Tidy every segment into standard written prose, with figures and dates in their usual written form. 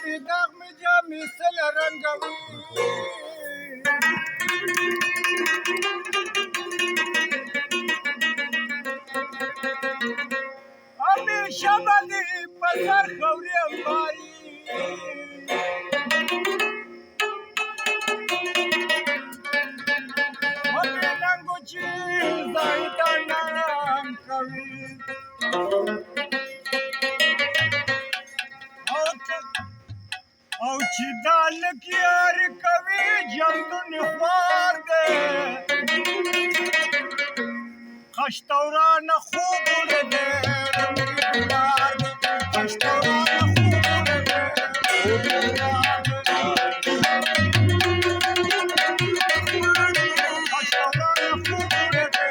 ती दाग मिजा मिसल रंगवी आम्ही शबादी पसार गौरी अंबाई होते नंगूची जाईता नाम कवी औची दाल की यार कवि जमदुन ख्वार दे खशतौरा न खूब उड़े दे खशतौरा न खूब उड़े दे खशतौरा न खूब उड़े दे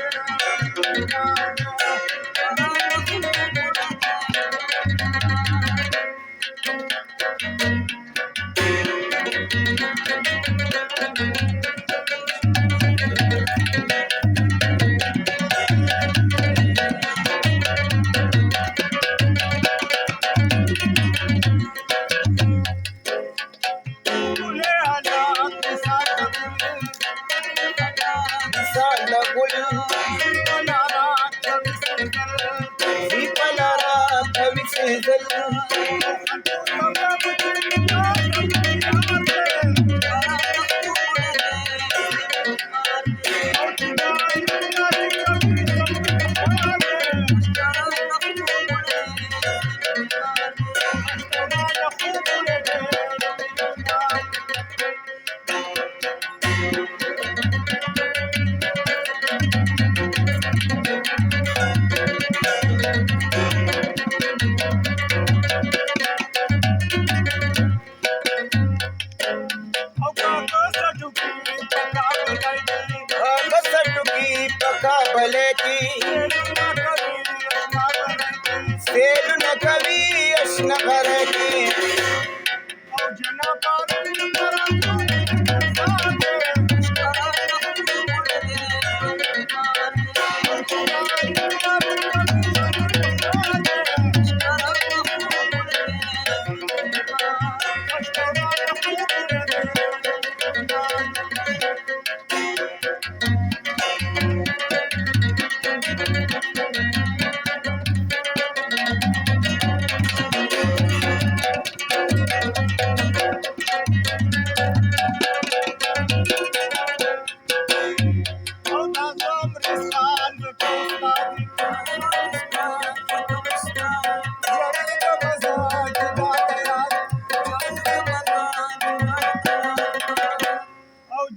सेल न कवी अश्न भरती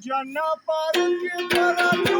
जना पार के